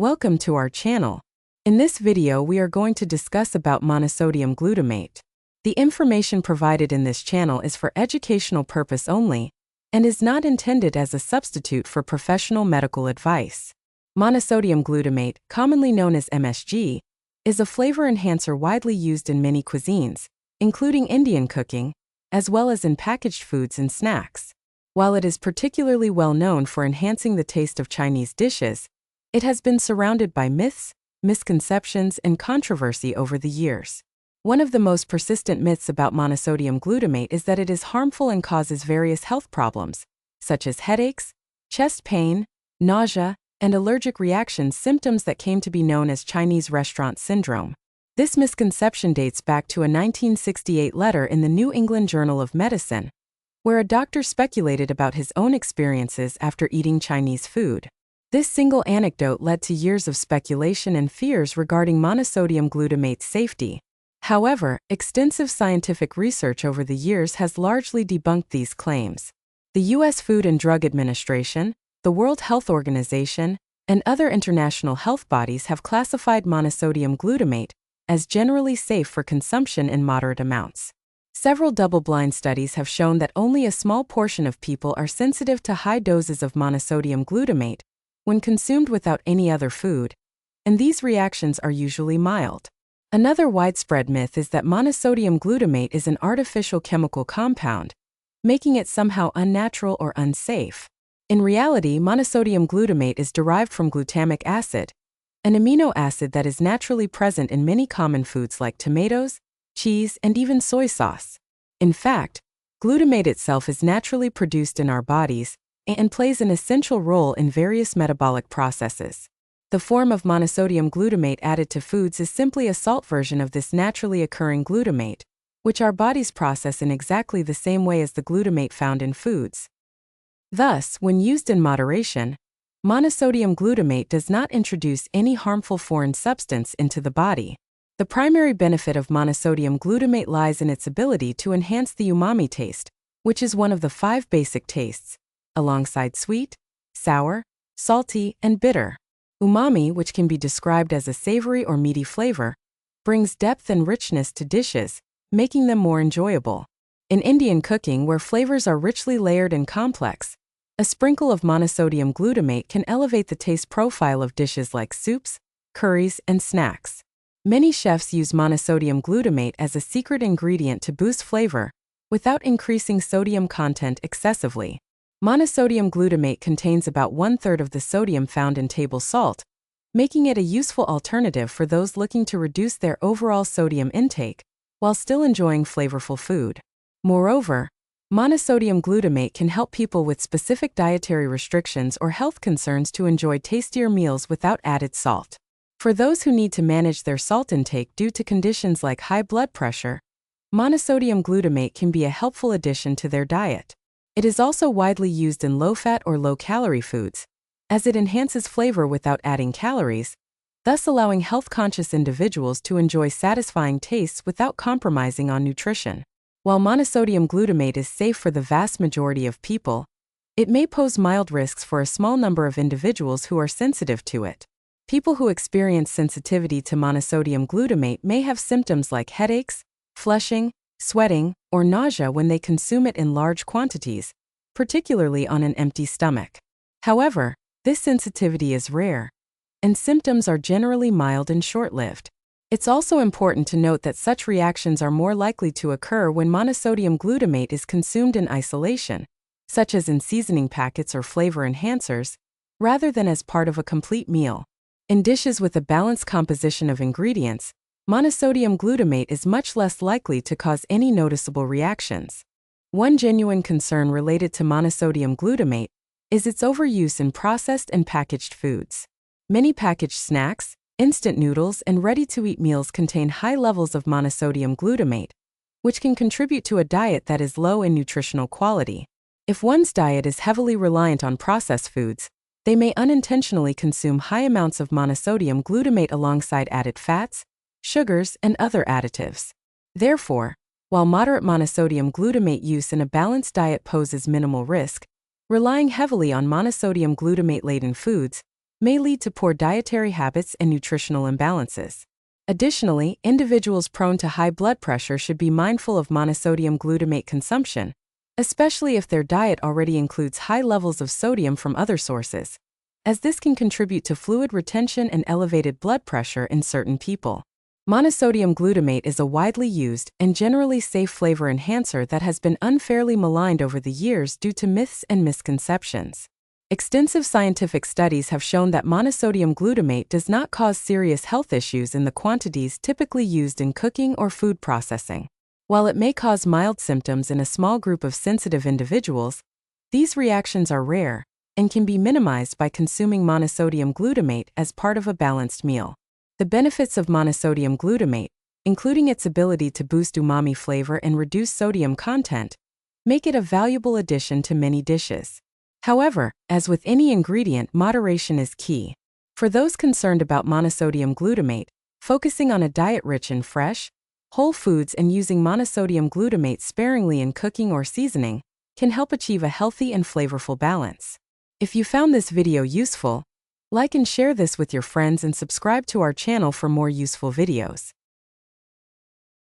Welcome to our channel. In this video we are going to discuss about monosodium glutamate. The information provided in this channel is for educational purpose only and is not intended as a substitute for professional medical advice. Monosodium glutamate, commonly known as MSG, is a flavor enhancer widely used in many cuisines, including Indian cooking, as well as in packaged foods and snacks. While it is particularly well known for enhancing the taste of Chinese dishes, it has been surrounded by myths, misconceptions, and controversy over the years. One of the most persistent myths about monosodium glutamate is that it is harmful and causes various health problems, such as headaches, chest pain, nausea, and allergic reactions, symptoms that came to be known as Chinese restaurant syndrome. This misconception dates back to a 1968 letter in the New England Journal of Medicine, where a doctor speculated about his own experiences after eating Chinese food. This single anecdote led to years of speculation and fears regarding monosodium glutamate's safety. However, extensive scientific research over the years has largely debunked these claims. The U.S. Food and Drug Administration, the World Health Organization, and other international health bodies have classified monosodium glutamate as generally safe for consumption in moderate amounts. Several double-blind studies have shown that only a small portion of people are sensitive to high doses of monosodium glutamate when consumed without any other food, and these reactions are usually mild. Another widespread myth is that monosodium glutamate is an artificial chemical compound, making it somehow unnatural or unsafe. In reality, monosodium glutamate is derived from glutamic acid, an amino acid that is naturally present in many common foods like tomatoes, cheese, and even soy sauce. In fact, glutamate itself is naturally produced in our bodies and plays an essential role in various metabolic processes. The form of monosodium glutamate added to foods is simply a salt version of this naturally occurring glutamate, which our bodies process in exactly the same way as the glutamate found in foods. Thus, when used in moderation, monosodium glutamate does not introduce any harmful foreign substance into the body. The primary benefit of monosodium glutamate lies in its ability to enhance the umami taste, which is one of the 5 basic tastes, alongside sweet, sour, salty, and bitter. Umami, which can be described as a savory or meaty flavor, brings depth and richness to dishes, making them more enjoyable. In Indian cooking, where flavors are richly layered and complex, a sprinkle of monosodium glutamate can elevate the taste profile of dishes like soups, curries, and snacks. Many chefs use monosodium glutamate as a secret ingredient to boost flavor, without increasing sodium content excessively. Monosodium glutamate contains about 1/3 of the sodium found in table salt, making it a useful alternative for those looking to reduce their overall sodium intake while still enjoying flavorful food. Moreover, monosodium glutamate can help people with specific dietary restrictions or health concerns to enjoy tastier meals without added salt. For those who need to manage their salt intake due to conditions like high blood pressure, monosodium glutamate can be a helpful addition to their diet. It is also widely used in low-fat or low-calorie foods, as it enhances flavor without adding calories, thus allowing health-conscious individuals to enjoy satisfying tastes without compromising on nutrition. While monosodium glutamate is safe for the vast majority of people, it may pose mild risks for a small number of individuals who are sensitive to it. People who experience sensitivity to monosodium glutamate may have symptoms like headaches, flushing, sweating, or nausea when they consume it in large quantities, particularly on an empty stomach. However, this sensitivity is rare, and symptoms are generally mild and short-lived. It's also important to note that such reactions are more likely to occur when monosodium glutamate is consumed in isolation, such as in seasoning packets or flavor enhancers, rather than as part of a complete meal. In dishes with a balanced composition of ingredients, monosodium glutamate is much less likely to cause any noticeable reactions. One genuine concern related to monosodium glutamate is its overuse in processed and packaged foods. Many packaged snacks, instant noodles, and ready-to-eat meals contain high levels of monosodium glutamate, which can contribute to a diet that is low in nutritional quality. If one's diet is heavily reliant on processed foods, they may unintentionally consume high amounts of monosodium glutamate alongside added fats, sugars, and other additives. Therefore, while moderate monosodium glutamate use in a balanced diet poses minimal risk, relying heavily on monosodium glutamate-laden foods may lead to poor dietary habits and nutritional imbalances. Additionally, individuals prone to high blood pressure should be mindful of monosodium glutamate consumption, especially if their diet already includes high levels of sodium from other sources, as this can contribute to fluid retention and elevated blood pressure in certain people. Monosodium glutamate is a widely used and generally safe flavor enhancer that has been unfairly maligned over the years due to myths and misconceptions. Extensive scientific studies have shown that monosodium glutamate does not cause serious health issues in the quantities typically used in cooking or food processing. While it may cause mild symptoms in a small group of sensitive individuals, these reactions are rare and can be minimized by consuming monosodium glutamate as part of a balanced meal. The benefits of monosodium glutamate, including its ability to boost umami flavor and reduce sodium content, make it a valuable addition to many dishes. However, as with any ingredient, moderation is key. For those concerned about monosodium glutamate, focusing on a diet rich in fresh, whole foods and using monosodium glutamate sparingly in cooking or seasoning can help achieve a healthy and flavorful balance. If you found this video useful, like and share this with your friends and subscribe to our channel for more useful videos.